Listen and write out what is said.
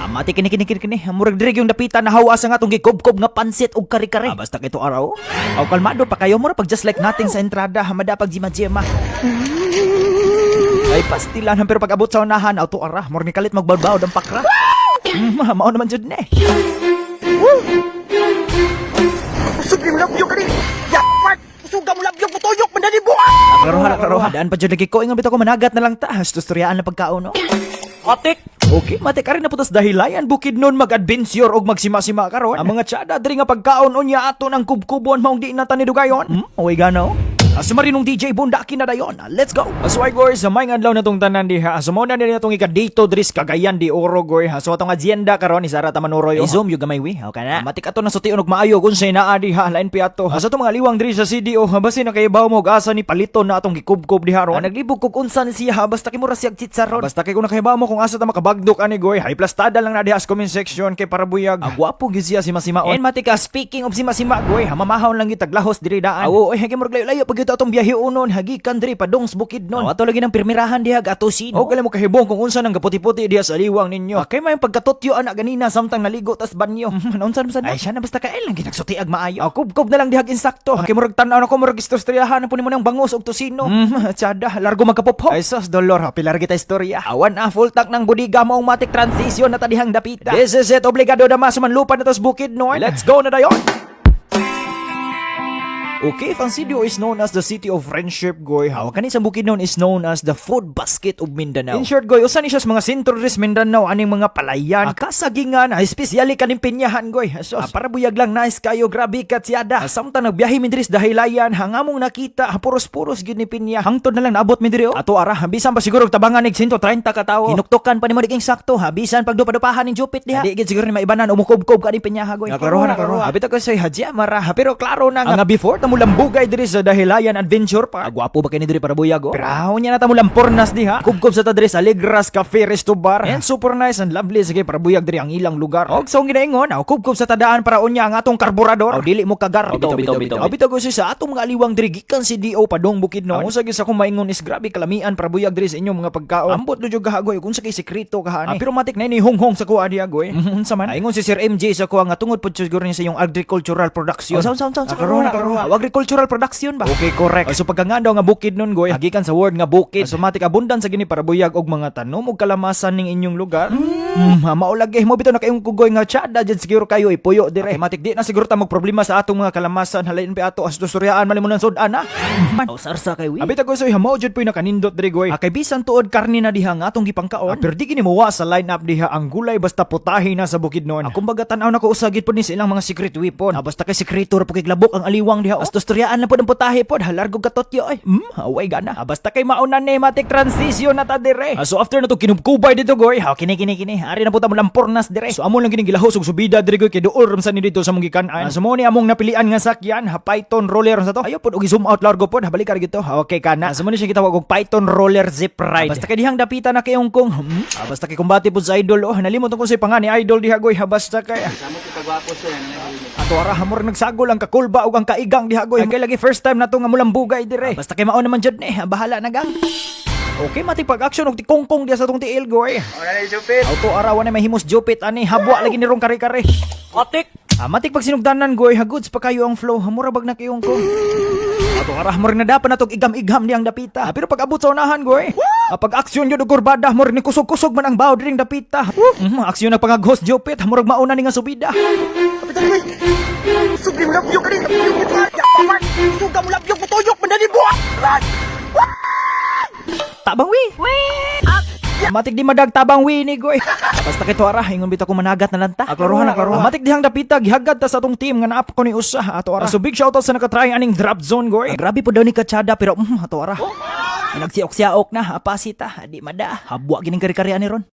Amati kini. Murag diri yung dapitan na hawa sa nga tong gikob-kob nga pansit ug kare-kare. Basta kito araw. Aw kalmado pa kayo mura pag just like nating sa entrada hamada pag jima-jima. Ay pastilan pero pag abot sa unahan auto ara mura ni kalit magbalbaw ang pakra. Mao naman jud ni. Sublime labyo ka rin! Yakpat! Suga mo labyo mo tuyok! Mandali buwan! Karoha. Daan pa dyan lagi ko. Ingon bitaw ko managat na lang ta. Tustoryaan na pagkaon, no? Atik! Okay, matik ka rin na putas dahilayan. Bukid nun mag-adventure o magsima-sima karon. Ang mga tsada, diri nga pagkaon unya ato ng kubkubon maong di na tanidugayon. Uy, gano? Sumarinong DJ Bundaki na dayon. Let's go! Asway goy, sa may adlaw na tong tanan diha. Sumuna na itong ikadito dris Cagayan de Oro goy. So atong agenda karon ni Sara Tamanuroy. Zoom yung gamay wi. Okay na. Matik ato na sution og maayo kun say naa diha lain pi ato. Sa itong mga liwang diri sa CDO, basi na kay bawo mo asa ni paliton na atong gikubkob diha ron. Naglibog kog unsa ni siya basta kay mura siyag chitsaron. Basta kay kun nakahibaw mo kung asa ta makabagdok ani goy. High plastada lang na diha sa comment section kay para buyag. Agwapo gyud siya si Masimaon. And matika speaking of si Masima goy, mamahon lang gyud taglahos diri daan. Awo, kay murag layo-layo pag gyud atong biyahe uno hagikan diri padong sa bukid nun. Ato lagi ng pirmirahan diha atusin. O kala mo kahibong kung unsa nang gaputi-puti diha sa liwang ninyo. Kay may pagkatutyo anak ganina samtang naligo tas banyo. Unsa man ay siya na basta kael lang ginagsutiag maayo. Kubkob na lang diha insakto. Kay murag tan-aw na ko murag istoryahan po nimo nang bangus og tusino. Tsada largo magkapopho. Ay sus dolor pilar kita istorya. Awan full tank ng budiga mo matic transition na tadihang dapita. This is it obligado na masumanlupan na tas bukid noon. Let's go na dayon. Okay, Fancidio is known as the city of friendship, goy. Kani sa Bukidnon is known as the food basket of Mindanao. In short, goy, usan ni siya sa mga sentro res Mindanao aning mga palayan. Kasagingan, especially kaning pinyahan, goy. So, para buyag lang nice kayo, grabe katsiyada. Samtang nagbiyahe mi diri sa dahilayan, hangamong nakita, puros-puros gyud ni pinya. Hangtod na lang naabot mi diri. Ato ara, bisan pa siguro tabangan nig 130 ka tawo. Hinuktokan pa nimo diging sakto, bisan pag dupa-dupahan ning jupit diha. Di gid siguro ni maibanan umukob-kob ka ni pinyaha, goy. Naklarohan. Abita ko say hadya mara, pero klaro na nga before mulambugay diri sa dahilayan adventure pa. Agwapo ba kini diri para buyag o? Pero nya na ta mulampornas diha. Kubkob sa ta diri sa Alegras Cafe Resto Bar. And super nice and lovely sige para buyag diri ang ilang lugar. Og sa ginaingon, kubkob sa tadaan para unya ang atong karburador. O dili mo kagar. Bitaw ko sa atong mga aliwang diri gikan si DO padong Bukidnon. Ang sagis ako maingon is grabe kalamian para buyag diri sa inyong mga pagkaon. Ambot do jud gahagoy kung sa kay sekreto kaha ni. Pero matik na ni honghong sa kuha diha goy. Unsa man? Ingon si Sir MJ sa kuha nga tungod pud siguro niya sa iyong agricultural production. Agricultural production ba? Okay, correct. So pagkangando nga Bukidnon goy, hagikan sa word nga bukid. So matik abundance sa gini para buyag og mga tanom ug kalamasan ning inyong lugar. Maulagay mo bitaw na kayong kugoy nga tsada jud siguro kayo ipuyo dire. Matik di na siguro ta magproblema sa atong mga kalamasan halain pa ato as tustoryaan malimunan sudan na. Sarsa kay wi. Abita ko soy hamo jud poy nakanindot dire goy. Kay bisan tuod karne na diha nga atong gipangkaon. Pero di gini mowa sa line up diha ang gulay basta putahe na sa Bukidnon. Kumbaga tan-aw na ko usagit pud ni sa ilang mga secret weapon. Basta kay sekreto ra pud kay labok ang aliwang diha. As tustoryaan na pud ang putahe pod halargo katotyo ay. Away gana. Basta kay mauna ni matik transition na ta dire. So after na to kinubkubay dito goy. Kini. Ari na puta mo lampornas dire. So amo lang gining gilahos og subida dire goy kay duol ram sa ni dito sa mong gikan-an. So mo ni among napilian nga sakyan, Python roller sa to. Ayo pod og zoom out largo pod balik ka gito. Okay kana. So mo ni siya gitawag og Python roller zip ride. Basta kay dihang dapita na kayong kung basta kay kumbati pod sa idol nalimot ko sa pangani idol diha goy basta kay Samo ko kagwapo siya. ato ara hamor nagsagol ang kakulba ug ang kaigang diha goy. Kay lagi first time na to nga mulambugay dire. Basta kay mao naman jud ni bahala na gang. Okay, mati pag-action og tikongkong diya sa tong tiil goy. Wala na jupit. Auto arawan na mahimos jupit ani habwa lagi ni rong kare-kare. Atik! Matik pag sinugdanan goy, goods pa kayo ang flow. Murabag na kayong kong. Ato arah mo rin na dapat na itong igam-igam niyang dapita. Pero pag abot sa unahan goy, pag aksyon yun o kurbada, mo rin ni kusog-kusog man ang bawd ring dapita. Aksyon na pangaghost jupit, murag mauna ni nga subida. Kapitan mo! Sublime labyo ka rin! Yakpat! Suga mo labyo mo tuyok! Mandali buwan! Tabang wi! Matik di madag tabang wi ni goy. Basta kito ara, ingon bitaw ko managat na lanta. Aklaruhan. Matik dihang dapita gihagad ta sa atong team nga naap ko ni usa ato ara. So big shoutout sa nakatry aning drop zone goy. Grabe po daw ni katsada pero ato ara. Nagsiok-siok na apasita, di mada. Habwa gining kari-kari ani ron.